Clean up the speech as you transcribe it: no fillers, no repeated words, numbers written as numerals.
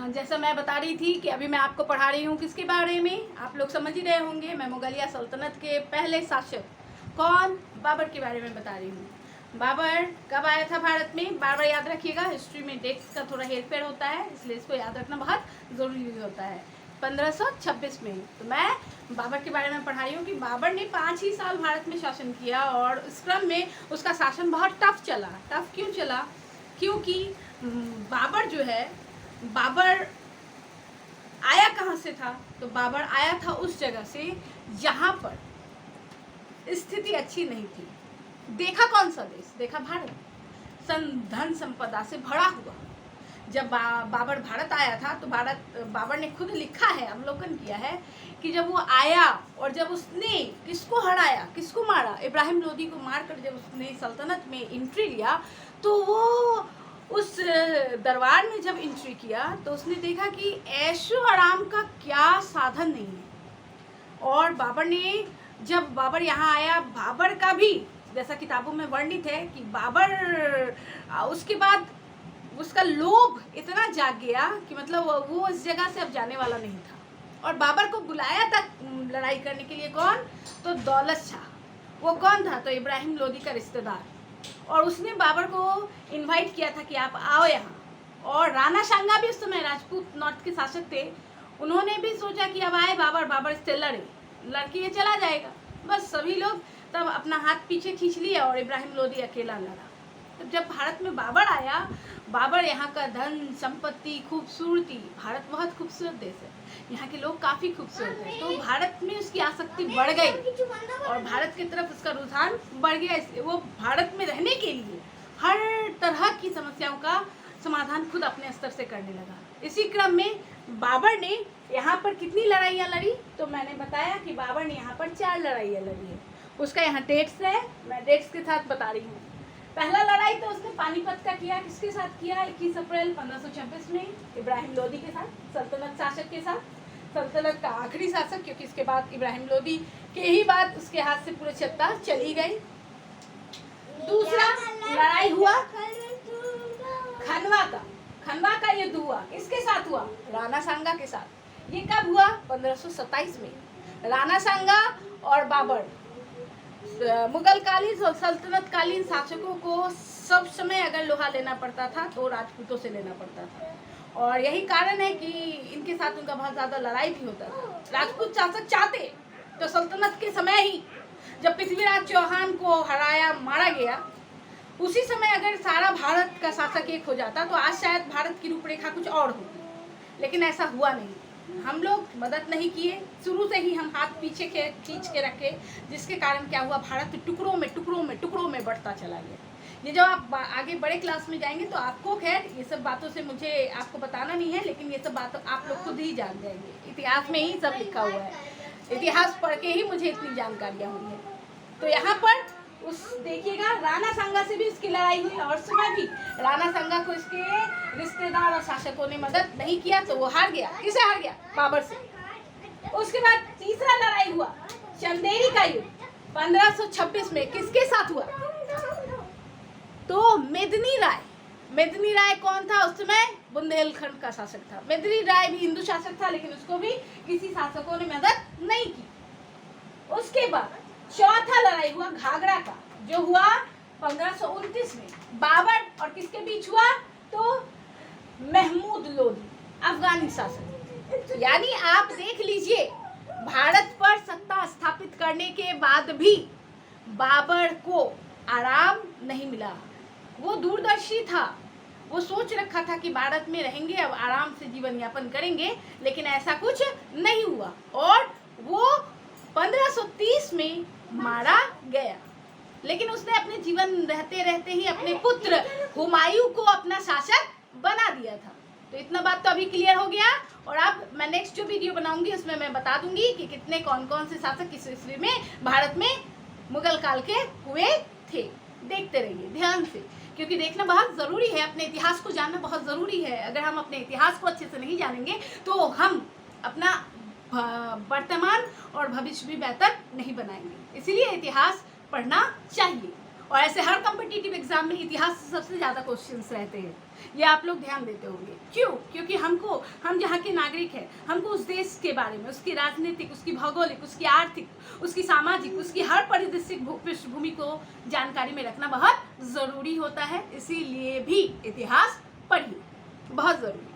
जैसा मैं बता रही थी कि अभी मैं आपको पढ़ा रही हूँ किसके बारे में, आप लोग समझ ही रहे होंगे। मैं मुगलिया सल्तनत के पहले शासक कौन, बाबर के बारे में बता रही हूँ। बाबर कब आया था भारत में, बार बार याद रखिएगा, हिस्ट्री में डेट्स का थोड़ा हेरफेर होता है, इसलिए इसको याद रखना बहुत ज़रूरी होता है। 1526 में। तो मैं बाबर के बारे में पढ़ा रही हूँ कि बाबर ने 5 ही साल भारत में शासन किया और इस क्रम में उसका शासन बहुत टफ चला। टफ क्यों चला? क्योंकि बाबर जो है, बाबर आया कहाँ से था? तो बाबर आया था उस जगह से जहाँ पर स्थिति अच्छी नहीं थी। देखा कौन सा देश? देखा भारत, धन संपदा से भरा हुआ। जब बाबर भारत आया था तो बाबर ने खुद लिखा है, अवलोकन किया है कि जब वो आया और जब उसने किसको हराया, किसको मारा, इब्राहिम लोदी को मारकर जब उसने सल्तनत में एंट्री लिया, तो वो उस दरबार में जब एंट्री किया तो उसने देखा कि ऐशो आराम का क्या साधन नहीं है। और बाबर ने, जब बाबर यहाँ आया, बाबर का भी जैसा किताबों में वर्णित है कि बाबर उसके बाद उसका लोभ इतना जाग गया कि मतलब वो इस जगह से अब जाने वाला नहीं था। और बाबर को बुलाया था लड़ाई करने के लिए, कौन? तो दौलत शाह। वो कौन था? तो इब्राहिम लोदी का रिश्तेदार। और उसने बाबर को इनवाइट किया था कि आप आओ यहाँ। और राणा सांगा भी उस समय राजपूत नॉर्थ के शासक थे, उन्होंने भी सोचा कि अब आए बाबर इससे लड़के ये चला जाएगा। बस सभी लोग तब अपना हाथ पीछे खींच लिया और इब्राहिम लोदी अकेला लड़ा। तो जब भारत में बाबर आया, बाबर यहाँ का धन संपत्ति, खूबसूरती, भारत बहुत खूबसूरत देश है, यहाँ के लोग काफ़ी खूबसूरत हैं, तो भारत में उसकी आसक्ति बढ़ गई और भारत की तरफ उसका रुझान बढ़ गया। इसलिए वो भारत में रहने के लिए हर तरह की समस्याओं का समाधान खुद अपने स्तर से करने लगा। इसी क्रम में बाबर ने यहाँ पर कितनी लड़ाइयाँ लड़ी? तो मैंने बताया कि बाबर ने यहाँ पर 4 लड़ाइयाँ लड़ी है। उसका यहाँ डेट्स है, मैं डेट्स के साथ बता रही हूँ। पहला लड़ाई तो उसने पानीपत का किया। किसके साथ किया? 21 अप्रैल 1526 में इब्राहिम लोदी के साथ, सल्तनत शासक के साथ, सल्तनत का आखिरी शासक, क्योंकि इसके बाद इब्राहिम लोदी के ही बाद उसके हाथ से पूरे सत्ता चली गई। दूसरा लड़ाई हुआ खनवा का युद्ध हुआ। किसके साथ हुआ? राणा सांगा के साथ। ये कब हुआ? 1527 में। राणा सांगा और बाबर मुगल कालीन और सल्तनत कालीन शासकों को सब समय अगर लोहा लेना पड़ता था तो राजपूतों से लेना पड़ता था। और यही कारण है कि इनके साथ उनका बहुत ज़्यादा लड़ाई भी होता था। राजपूत शासक चाहते तो सल्तनत के समय ही जब पृथ्वीराज चौहान को हराया, मारा गया, उसी समय अगर सारा भारत का शासक एक हो जाता तो आज शायद भारत की रूपरेखा कुछ और होती, लेकिन ऐसा हुआ नहीं। हम लोग मदद नहीं किए, शुरू से ही हम हाथ पीछे के खींच के रखे, जिसके कारण क्या हुआ? भारत टुकड़ों में बढ़ता चला गया। ये जब आप आगे बड़े क्लास में जाएंगे तो आपको, खैर ये सब बातों से मुझे आपको बताना नहीं है, लेकिन ये सब बातें आप लोग खुद ही जान जाएंगे। इतिहास में ही सब लिखा हुआ है, इतिहास पढ़ के ही मुझे इतनी जानकारियाँ हुई है। तो यहाँ पर उस देखिएगा, राणा सांगा से भी इसकी लड़ाई हुई और समय भी राणा सांगा को इसके रिश्तेदार और शासकों ने मदद नहीं किया तो वो हार गया। किसे हार गया? बाबर से। उसके बाद तीसरा लड़ाई हुआ चंदेरी का युद्ध 1526 में। किसके साथ हुआ? तो मेदिनी राय कौन था उस समय? बुंदेलखंड का शासक था। मेदिनी राय भी हिंदू शासक था, लेकिन उसको भी किसी शासकों ने मदद नहीं की। उसके बाद चौथा लड़ाई हुआ घाघरा का, जो हुआ 1529 में। बाबर और किसके बीच हुआ? तो महमूद लोदी, अफगानी शासक। यानी आप देख लीजिए, भारत पर सत्ता स्थापित करने के बाद भी बाबर को आराम नहीं मिला। वो दूरदर्शी था, वो सोच रखा था कि भारत में रहेंगे, अब आराम से जीवन यापन करेंगे, लेकिन ऐसा कुछ नहीं हुआ और वो 1530 में मारा गया। लेकिन उसने अपने जीवन रहते रहते ही अपने पुत्र हुमायूं को अपना शासक बना दिया था। तो इतना बात तो अभी क्लियर हो गया। और अब मैं नेक्स्ट जो वीडियो बनाऊंगी उसमें मैं बता दूंगी कि कितने कौन से शासक किस ईस्वी में भारत में मुगल काल के हुए थे। देखते रहिए ध्यान से, क्योंकि देखना बहुत ज़रूरी है, अपने इतिहास को जानना बहुत ज़रूरी है। अगर हम अपने इतिहास को अच्छे से नहीं जानेंगे तो हम अपना वर्तमान और भविष्य भी बेहतर नहीं बनाएंगे। इसीलिए इतिहास पढ़ना चाहिए। और ऐसे हर कॉम्पिटिटिव एग्जाम में इतिहास से सबसे ज़्यादा क्वेश्चंस रहते हैं, ये आप लोग ध्यान देते होंगे। क्यों? क्योंकि क्योंकि हम जहाँ के नागरिक हैं, हमको उस देश के बारे में, उसकी राजनीतिक, उसकी भौगोलिक, उसकी आर्थिक, उसकी सामाजिक, उसकी हर परिदृश्य पृष्ठभूमि को जानकारी में रखना बहुत ज़रूरी होता है। इसीलिए भी इतिहास पढ़िए, बहुत ज़रूरी।